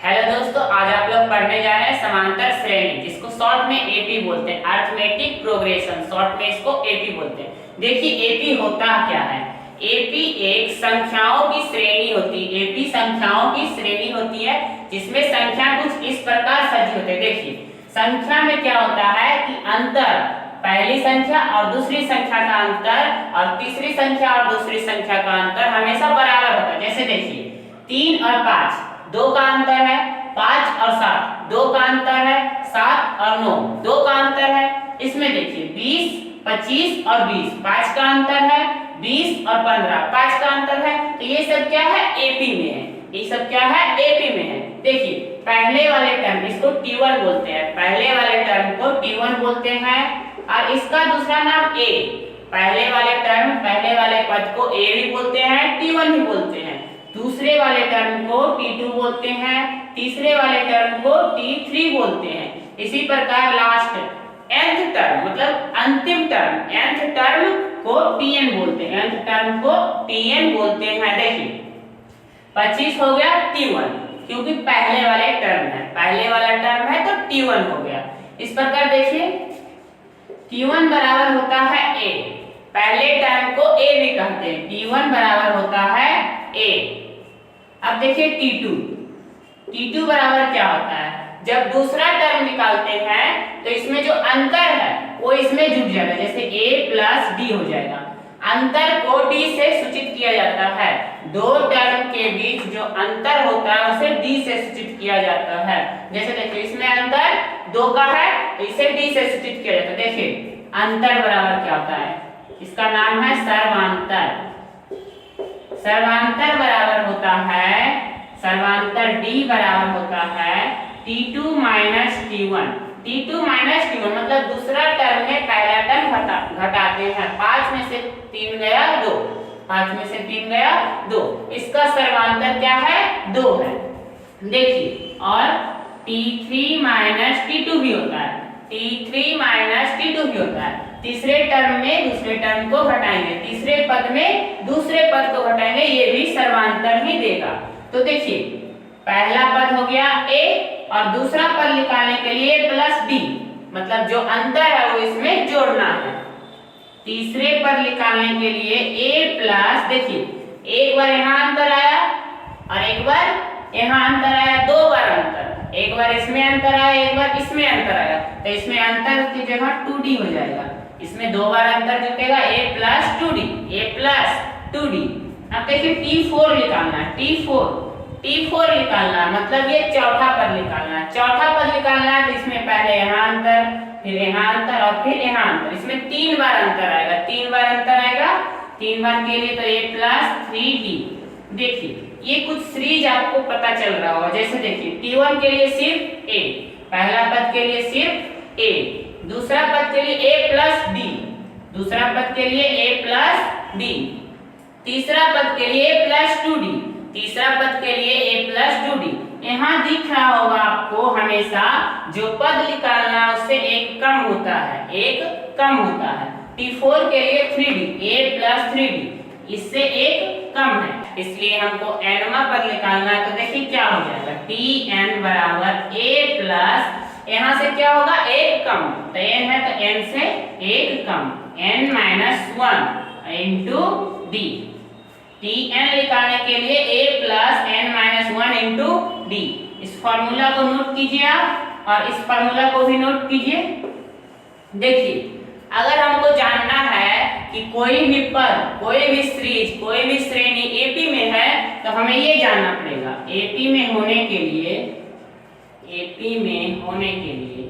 Hello दोस्तों, आज आप लोग पढ़ने जा रहे हैं समांतर श्रेणी, जिसको शॉर्ट में एपी बोलते हैं। अरिथमेटिक प्रोग्रेशन, शॉर्ट में इसको एपी बोलते हैं। देखिए एपी होता क्या है। एपी एक संख्याओं की श्रेणी होती है। एपी संख्याओं की श्रेणी होती है जिसमें संख्या कुछ इस प्रकार सजी होती है। देखिए संख्या में क्या होता है कि अंतर, पहली संख्या और दूसरी संख्या का अंतर और तीसरी संख्या और दूसरी संख्या का अंतर हमेशा बराबर होता है। जैसे देखिए 3 और 5 2 का अंतर है, 5 और 7 2 का अंतर है, 7 और 9 2 का अंतर है। इसमें देखिए 20 25 और 20 5 का अंतर है, 20 और 15 5 का अंतर है। तो ये सब क्या है, एपी में है। ये सब क्या है, एपी में है। देखिए पहले वाले टर्म इसको T1 बोलते हैं, पहले वाले टर्म को T1 बोलते हैं और इसका दूसरा नाम ए। पहले वाले टर्म, पहले वाले पद को ए भी बोलते हैं, T1 भी बोलते हैं। दूसरे वाले टर्म को T2 बोलते हैं, तीसरे वाले टर्म को T3 बोलते हैं। इसी प्रकार लास्ट nth टर्म मतलब अंतिम टर्म, nth टर्म को Tn बोलते हैं, nth टर्म को Tn बोलते हैं। देखिए 25 हो गया T1 क्योंकि पहले वाले टर्म है, पहले वाला टर्म है तो T1 हो गया। इस प्रकार देखिए T1 बराबर होता है a, पहले टर्म को a भी कहते हैं। T1 बराबर होता है a। अब देखिए T2 बराबर क्या होता है, जब दूसरा टर्म निकालते हैं तो इसमें जो अंतर है वो इसमें जुड़ जाएगा, जैसे a प्लस d हो जाएगा। अंतर को d से सूचित किया जाता है, दो टर्म के बीच जो अंतर होता है उसे d से सूचित किया जाता है। जैसे देखिए इसमें अंतर 2 का है तो इसे d से सूचित किया जाता है। देखिए अंतर बराबर क्या होता है, इसका नाम है सर्वांतर। सर्वांतर बराबर होता है, सर्वांतर d बराबर होता है T2 minus T1। T2 minus T1 मतलब दूसरा टर्म में पहला टर्म घटाते हैं। 5 में से 3 गया 2, 5 में से 3 गया 2, इसका सर्वांतर क्या है, 2 है। देखिए और T3 माइनस T2 भी होता है, T3 माइनस T2 भी होता है। तीसरे टर्म में दूसरे टर्म को घटाएंगे, तीसरे पद में दूसरे पद को घटाएंगे, ये भी सर्वांतर ही देगा। तो देखिए पहला पद हो गया a और दूसरा पद निकालने के लिए प्लस d, मतलब जो अंतर है वो इसमें जोड़ना है। तीसरे पद निकालने के लिए a प्लस, देखिए एक बार यहाँ अंतर आया और एक बार यहाँ अंतर आया, 2 बार अंतर, एक बार इसमें अंतर आया एक बार इसमें अंतर आया, तो इसमें अंतर की जगह 2d हो जाएगा। इसमें 2 बार अंतर जुटेगा, a plus 2d, a plus 2d। अब देखिए T4 निकालना है, T4 निकालना है, मतलब ये चौथा पद निकालना है। चौथा पद निकालना है तो इसमें पहले यहाँ अंतर, फिर यहाँ अंतर और फिर यहाँ अंतर। इसमें 3 बार अंतर आएगा, 3 बार अंतर आएगा, 3 बार के लिए तो a प्लस 3d। देखिए ये कुछ सीरीज आपको पता चल रहा होगा। जैसे देखिए T1 के लिए सिर्फ a, पहला पद के लिए सिर्फ a, दूसरा पद के लिए a प्लस d, दूसरा पद के लिए a प्लस d, तीसरा पद के लिए a प्लस 2d, तीसरा पद के लिए a प्लस 2d। यहाँ दिख रहा होगा आपको हमेशा जो पद निकालना है उससे एक कम होता है, एक कम होता है। T4 के लिए 3d, a प्लस 3d, इससे एक कम है, इसलिए हमको nवां पद निकालना है। तो देखिए क्या हो जाएगा, Tn बराबर a प्लस, यहाँ से क्या होगा, एक कम, तो n है तो n से एक कम, n minus 1 into d। Tn निकालने के लिए a plus n minus 1 into d। इस फॉर्मूला को नोट कीजिए आप और इस फॉर्मूला को भी नोट कीजिए। देखिए अगर हमको जानना है कि कोई भी पद, कोई भी सीरीज, कोई भी श्रेणी एपी में है तो हमें ये जानना पड़ेगा। एपी में होने के लिए, एपी में होने के लिए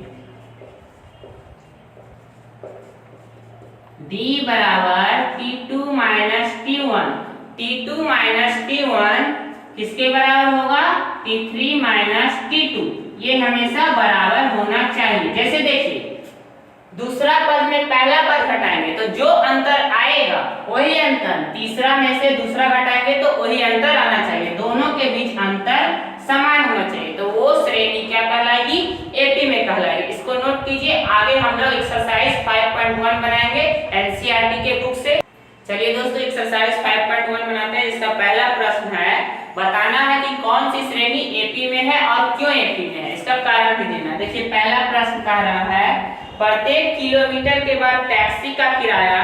d बराबर T2 minus T1, T2 minus T1 किसके बराबर होगा, T3 माइनस T2। ये हमेशा बराबर होना चाहिए। जैसे देखिए दूसरा पद में पहला पद घटाएंगे तो जो अंतर आएगा वही अंतर, तीसरा में से दूसरा घटाएंगे तो वही अंतर आना चाहिए, दोनों के बीच अंतर समान होना चाहिए, तो वो श्रेणी क्या कहलाएगी, एपी में कहलाएगी। इसको नोट कीजिए। आगे हम लोग एक्सरसाइज 5.1 बनाएंगे एनसीईआरटी के बुक से। चलिए दोस्तों एक्सरसाइज 5.1 बनाते हैं। इसका पहला प्रश्न है बताना है कि कौन सी श्रेणी एपी में है और क्यों एपी में है, इसका कारण भी देना। देखिए पहला प्रश्न कह रहा है प्रत्येक किलोमीटर के बाद टैक्सी का किराया,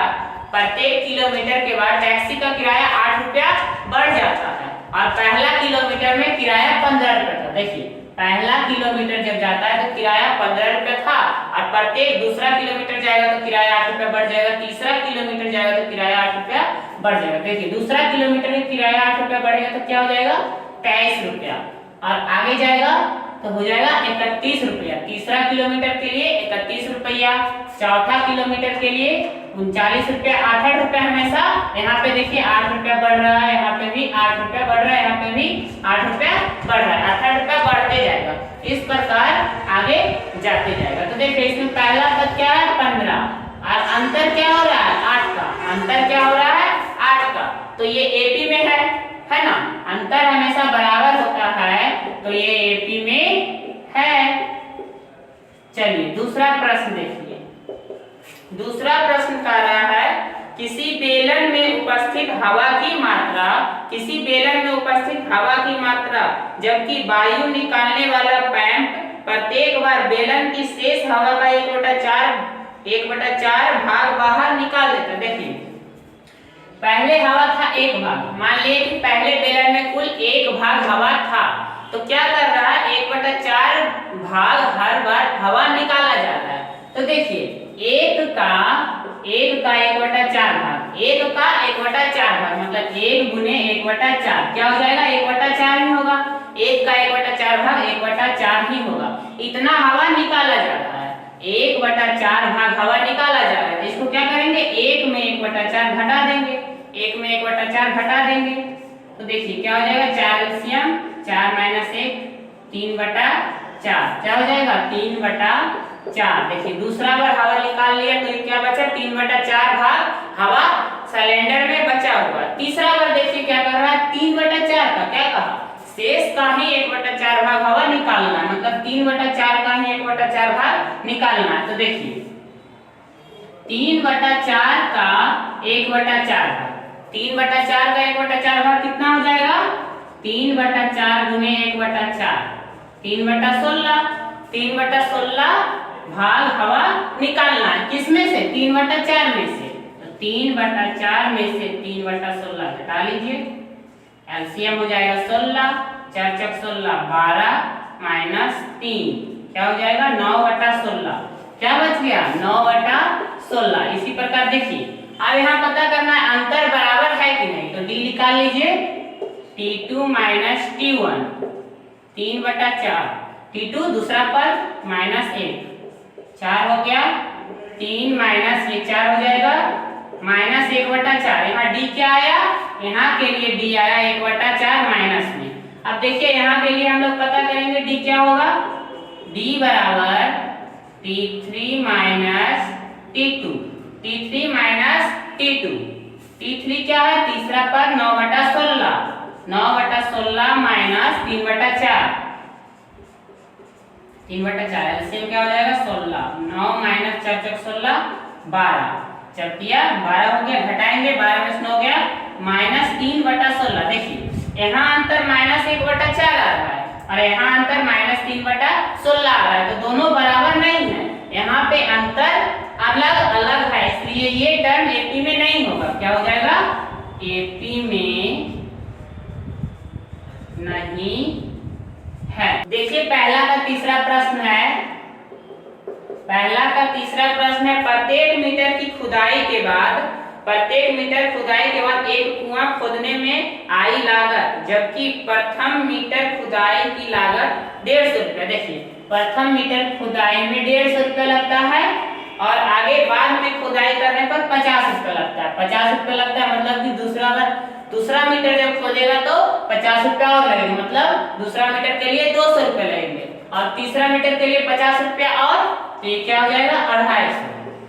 प्रत्येक किलोमीटर के बाद टैक्सी का किराया 8 रुपया बढ़ जाता है और पहला किलोमीटर में किराया 15 रुपया था। देखिए पहला किलोमीटर जब जाता है तो किराया 15 रुपया था और प्रत्येक दूसरा किलोमीटर जाएगा तो किराया 8 रुपया बढ़ जाएगा, तीसरा किलोमीटर जाएगा तो किराया 8 रुपया बढ़ जाएगा। देखिए दूसरा किलोमीटर में किराया 8 रुपया बढ़ेगा तो क्या हो जाएगा 23 रुपया और आगे जाएगा तो हो जाएगा 31 रुपया। तीसरा किलोमीटर के लिए 31 रुपया, चौथा किलोमीटर के लिए 39 रुपया। 8 रुपया हमेशा यहाँ पे देखिए 8 रुपया बढ़ रहा है, यहाँ पे भी 8 रुपया बढ़ रहा है, यहाँ पे भी 8 रुपया बढ़ रहा है, 8 रुपया बढ़ते जाएगा, इस प्रकार आगे जाते जाएगा। तो देखिए इसमें पहला पद क्या है 15 और अंतर क्या हो रहा है 8 का, अंतर क्या हो रहा है 8 का, तो ये एपी में है ना, अंतर हमेशा बराबर होता है तो ये एपी में है। चलिए दूसरा प्रश्न देखिए, दूसरा प्रश्न कह रहा है किसी बेलन में उपस्थित हवा की मात्रा, किसी बेलन में उपस्थित हवा की मात्रा जबकि वायु निकालने वाला पैंप प्रत्येक बार बेलन की शेष हवा का 1/4 भाग बाहर निकाल देता। देखिए पहले हवा था 1 भाग, मान लिए कि पहले बेलन में कुल 1 भाग हवा था, तो क्या कर रहा है 1/4 भाग हर बार हवा निकाला जा रहा है। तो देखिए 1 का 1/4 भाग, 1 का 1/4 भाग मतलब 1 गुने 1/4 क्या हो जाएगा 1/4 ही होगा, 1 का 1/4 भाग 1/4 ही होगा। इतना हवा निकाला जा रहा है, 1/4 भाग हवा निकाला जा रहा है, इसको क्या करेंगे 1 में 1/4 घटा देंगे, 1 में 1/4 घटा देंगे तो देखिए क्या हो जाएगा 4 एलसीएम 4 - 1 3/4 क्या हो जाएगा 3/4। देखिए दूसरा बार हवा निकाल लिया तो ये क्या बचा 3/4 भाग हवा सिलेंडर में बचा हुआ। तीसरा बार देखिए क्या कर रहा है 3/4 का क्या कहा शेष का ही 1/4 भाग हवा निकालना है, मतलब 3/4 का ही 1/4 भाग निकालना है। तो देखिए 3/4 का 1/4 भाग, 3/4 का 1/4 भाग कितना हो जाएगा 3/4 गुने 1/4 3/16, 3/16 भाग हवा निकालना है, किसमें से 3/4 में से, तो 3/4 में से 3/16 घटा लीजिए, एलसीएम हो जाएगा 16, 4 × 16 12 - 3 क्या हो जाएगा 9/16, क्या बच गया 9/16। इसी प्रकार देखिए अब यहाँ पता करना है अंतर बराबर है कि नहीं, तो डी निकाल लीजिए T2 - T1 3/4, T2 दूसरा पद -1 4 हो गया, 3 - ये 4 हो जाएगा -1/4। यहाँ डी क्या आया, यहाँ के लिए डी आया 1/4 माइनस में। अब देखिए यहाँ के लिए हम लोग पता करेंगे डी क्या होगा, डी बराबर T3 - T2, T3 - T2, T3 क्या है तीसरा पद 9/16, 9/16 - 3/4, 3/4 एलसीएम क्या हो जाएगा 16, 9 - 4 × 16 12, चौथिया 12 हो गया, घटाएंगे 12 में से 9 गया -3/16। देखिए यहाँ अंतर -1/4 आ रहा है और यहाँ अंतर -3/16 आ रहा है, तो दोनों बराबर नहीं है, यहाँ पे अंतर अलग अलग है, इसलिए ये टर्म एपी में नहीं होगा। क्या हो जाएगा एपी में नहीं है। देखिए पहला का तीसरा प्रश्न है, पहला का तीसरा प्रश्न है प्रत्येक मीटर की खुदाई के बाद, प्रत्येक मीटर खुदाई के बाद एक कुआं खोदने में आई लागत जबकि प्रथम मीटर खुदाई की लागत 150 रुपया। देखिए प्रथम मीटर खुदाई में 150 रुपया लगता है और आगे बाद में खुदाई करने पर 50 रुपया लगता है, 50 रुपया लगता है मतलब कि दूसरा मीटर जब खोदेगा तो 50 रुपया और लगेगा, मतलब दूसरा मीटर के लिए 200 रुपया लगेंगे और तीसरा मीटर के लिए 50 रुपया और तो ये क्या हो जाएगा 250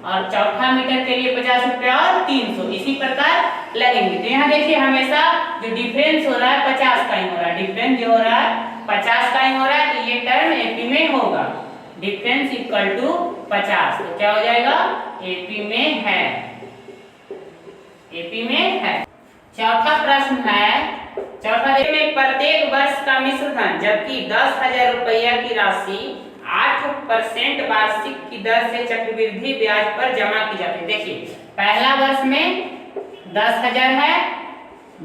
और चौथा मीटर के लिए 50 रुपया और 300, इसी प्रकार लगेंगे। तो यहाँ देखिए हमेशा जो डिफरेंस हो रहा है 50 का ही हो रहा है, डिफरेंस जो हो रहा है 50 का ही हो रहा है, तो ये टर्म एपी में होगा, डिफरेंस इक्वल टू 50, तो क्या हो जाएगा एपी में है, एपी में है। चौथा प्रश्न है, चौथा में प्रत्येक वर्ष का मिश्रधन, जबकि 10,000 रुपया की राशि 8% वार्षिक की दर से चक्रवृद्धि ब्याज पर जमा की जाती है। देखिए पहला वर्ष में 10,000 है,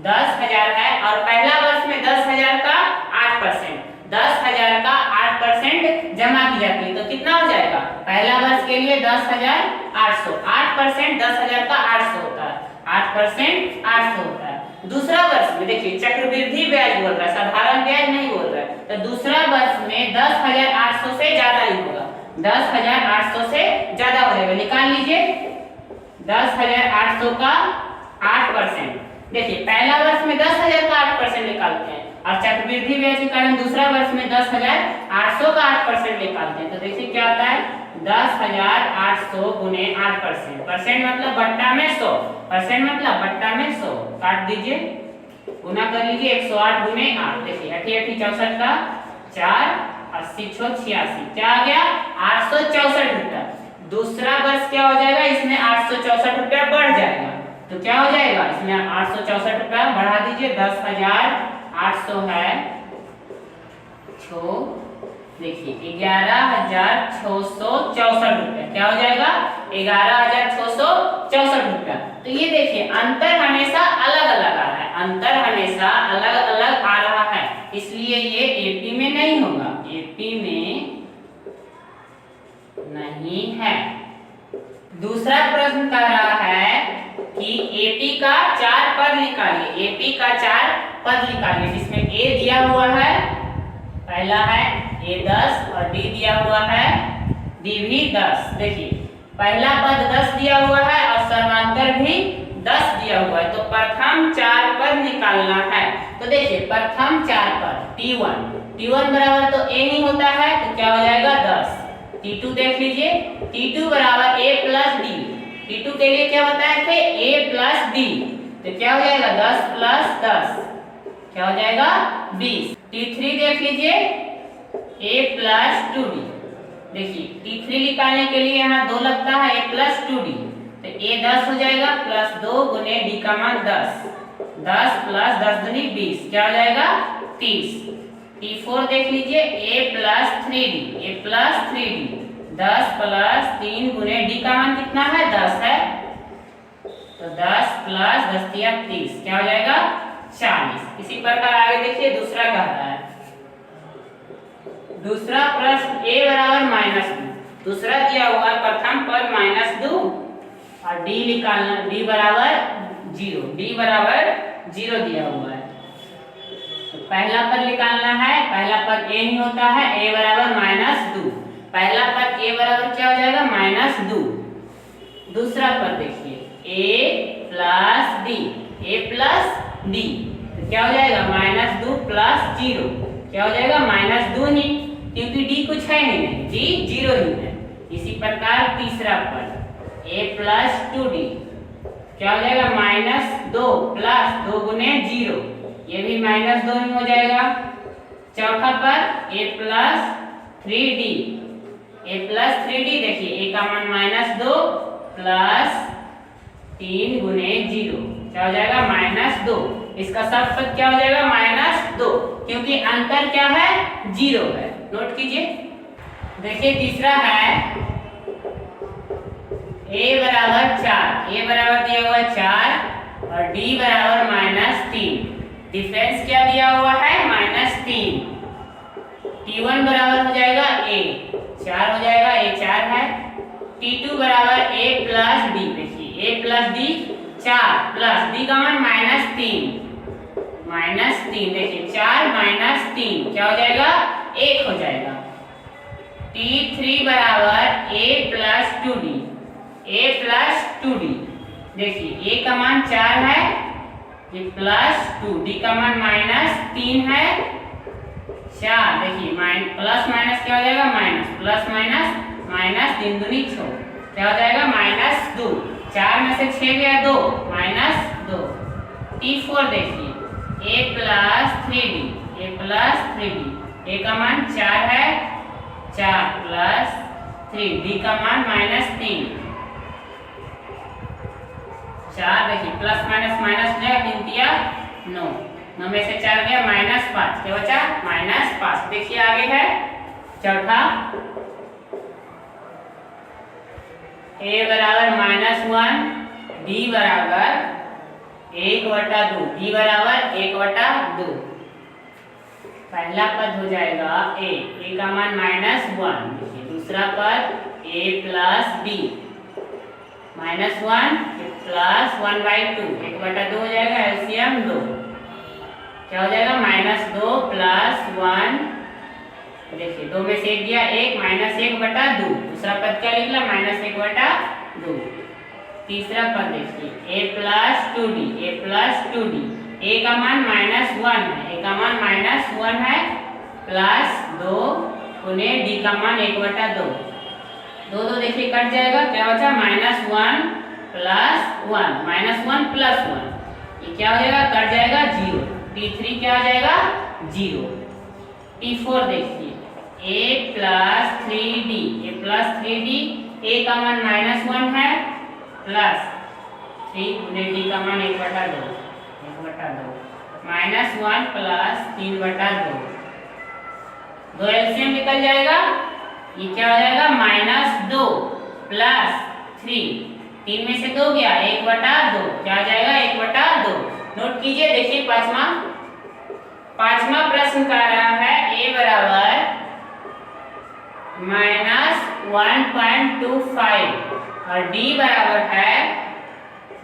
10,000 है और पहला वर्ष में 10,000 का 8%, 10,000 का 8% जमा की जाती है। तो कितना हो जाएगा? पहला वर्ष के लिए 10,800, 8% 10,000 का 800 होता है, 8% 800 होता है। दूसरा वर्ष में देखिए चक्रवृद्धि ब्याज बोल रहा है, साधारण ब्याज नहीं बोल रहा है। तो दूसरा वर्ष में 10,800 से ज्यादा ही होगा, 10,800 से ज्यादा हो जाएगा। निकाल लीजिए 10,800 का 8%। देखिए पहला वर्ष में 10,000 का 8% निकालते हैं और चक्रवृद्धि ब्याज के कारण दूसरा वर्ष में 10,800 का 8% निकालते हैं। तो देखिए क्या आता है? 10,800 गुने 8%, परसेंट मतलब बट्टा में 100, परसेंट मतलब बट्टा में 100। काट दीजिए, गुना कर लीजिए 108 गुने 8। देखिए 88 64 का 4, 80 86, क्या आ गया? 864 रुपया। दूसरा वर्ष क्या हो जाएगा? इसमें 864 रुपया बढ़ जाएगा। तो क्या हो जाएगा? इसमें 864 रुपया बढ़ा दीजिए, 10,800 है 6, देखिए 11,664 रुपया। क्या हो जाएगा? 11,664 रुपया। तो ये देखिए अंतर हमेशा अलग अलग आ रहा है, अंतर हमेशा अलग अलग आ रहा है, इसलिए ये एपी में नहीं होगा, एपी में नहीं है। दूसरा प्रश्न कह रहा है कि एपी का 4 पद निकालिए, एपी का 4 पद निकालिए, जिसमें ए दिया हुआ है, पहला है ए 10 और डी दिया हुआ है, डी भी 10। देखिए पहला पद 10 दिया हुआ है और समांतर भी 10 दिया हुआ है। तो प्रथम 4 पद निकालना है। तो देखिए प्रथम 4 पद T1 बराबर तो a नहीं होता है, तो क्या हो जाएगा? 10। T2 देख लीजिए, T2 बराबर a प्लस डी, T2 के लिए क्या बताए थे? a plus D. तो क्या हो जाएगा? 10 प्लस 10 क्या हो जाएगा? 20। T3 देख लीजिए, a प्लस 2d। देखिए T3 निकालने के लिए यहाँ 2 लगता है, a प्लस 2d, तो a 10 हो जाएगा, प्लस 2 गुने d का मान 10, 10 प्लस 10 दूनी 20, क्या हो जाएगा? 30। T4 देख लीजिए, a plus 3d, a plus 3d, 10 plus 3 गुने d का मान कितना है? 10 है, तो 10 प्लस 10 दिया 30, क्या हो जाएगा? 40। इसी प्रकार आगे देखिए दूसरा कह रहा है, दूसरा प्रश्न a बराबर -2, दूसरा दिया हुआ प्रथम पद -2 और d निकालना, d बराबर 0, d बराबर 0 दिया हुआ है। तो पहला पद निकालना है, पहला पद a नहीं होता है, a बराबर -2, पहला पद a बराबर क्या हो जाएगा? -2। दूसरा पद देखिए a plus d, a plus d, तो क्या हो जाएगा? -2 प्लस 0, क्या हो जाएगा? -2 ही, क्योंकि d कुछ है ही नहीं, d 0 ही है। इसी प्रकार तीसरा पद a प्लस 2d, क्या हो जाएगा? -2 प्लस 2 गुने 0, ये भी -2 ही हो जाएगा। चौथा पद a plus 3d, a plus 3d, देखिए a का मान -2 प्लस 3 गुने 0, क्या हो जाएगा? -2। इसका सब पद क्या हो जाएगा? -2, क्योंकि अंतर क्या है? 0 है। नोट कीजिए। देखिए तीसरा है a बराबर 4, a बराबर दिया हुआ है 4 और d बराबर -3, डिफरेंस क्या दिया हुआ है? -3। T1 बराबर हो जाएगा a, 4 हो जाएगा, a 4 है। T2 बराबर a प्लस d, देखिए a plus d 4 plus d का मान -3, देखिए 4 -3 क्या हो जाएगा? 1 हो जाएगा। T3 बराबर a plus 2d, a plus 2d, देखिए a का मान 4 है, ये प्लस 2, d का मान -3 है, 4, देखिए प्लस माइनस क्या हो जाएगा? माइनस, प्लस माइनस 3 दूनी 6, क्या हो जाएगा? -2, 4 में से 6 गया 2, -2। T4 देखिए a plus 3d, a plus 3d, a का मान 4 है, 4 प्लस 3, d का मान -3, 4, देखिए प्लस माइनस माइनस हो जाएगा, 3 9। 9 में से 4 गया -5, क्या बचा -5। देखिए आगे है चौथा, a बराबर -1, d बराबर 1/2, d बराबर 1/2। पहला पद हो जाएगा a का मान -1। देखिए दूसरा पद a प्लस b, -1 प्लस 1/2, 1/2 हो जाएगा, एलसीएम 2, क्या हो जाएगा -2 प्लस 1। देखिए 2 में से 1 गया 1, -1/2। दूसरा पद क्या निकला -1/2। तीसरा पद देखिए a प्लस 2d, a का मान -1 है, a का मान -1 है, प्लस 2 गुने d का मान 1/2। 2 देखिए कट जाएगा, क्या बचा -1 प्लस 1, -1 प्लस 1, ये क्या हो जाएगा कट जाएगा 0। T3 क्या हो जाएगा 0। T4 देखिए a प्लस 3d, a का मान -1 है, प्लस 3 गुने d का मान 1/2, -1 प्लस 3/2। 2 एलसीएम निकल जाएगा, ये क्या हो जाएगा -2 प्लस 3, 3 में से 2 गया 1/2, क्या हो जाएगा 1/2। नोट कीजिए, देखिए पांचवा प्रश्न कह रहा है a बराबर -1.25 और d बराबर है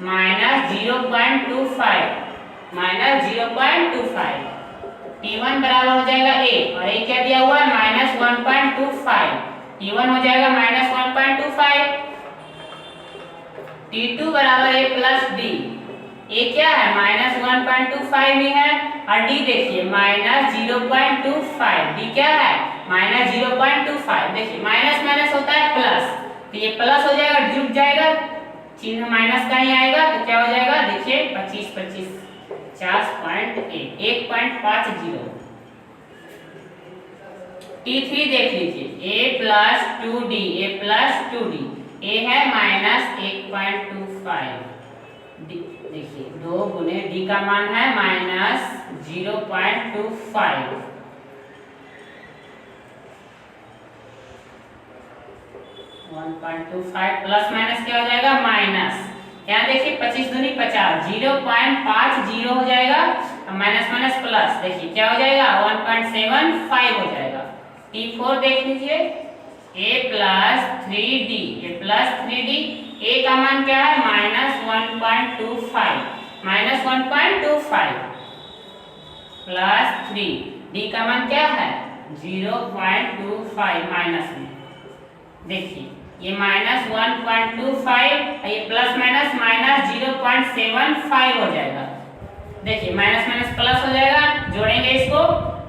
-0.25, T1 बराबर हो जाएगा a, और a क्या दिया हुआ है -1.25, T1 हो जाएगा -1.25। T2 बराबर a प्लस d, a क्या है -1.25 ही है, और d देखिए -0.25, d क्या है -0.25। देखिए माइनस माइनस होता है प्लस, तो ये प्लस हो जाएगा, जुड़ जाएगा, चिन्ह माइनस का ही आएगा, तो क्या हो जाएगा देखिए 25 25 50, 1.50। T3 देख लीजिए a प्लस 2d, a है -1.25, देखिए 2 गुने d का मान है -0.25, 1.25 प्लस माइनस क्या हो जाएगा माइनस। यहाँ देखिए 25 दूनी 50, 0.50 हो जाएगा, माइनस माइनस प्लस, देखिए क्या हो जाएगा 1.75 हो जाएगा। T4 देख लीजिए a प्लस 3d, a का मान क्या है -1.25, प्लस 3, d का मान क्या है 0.25 माइनस में। देखिए ये -1.25, ये प्लस माइनस -0.75 हो जाएगा। देखिए माइनस माइनस प्लस हो जाएगा, जोड़ेंगे इसको,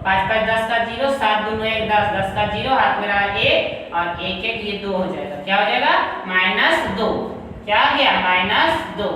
5 5 10 का 0, 7 दूनी 1 10, 10 का 0, हाथ में रहा 1 और 1 1 ये 2 हो जाएगा, क्या हो जाएगा -2, क्या आ गया -2।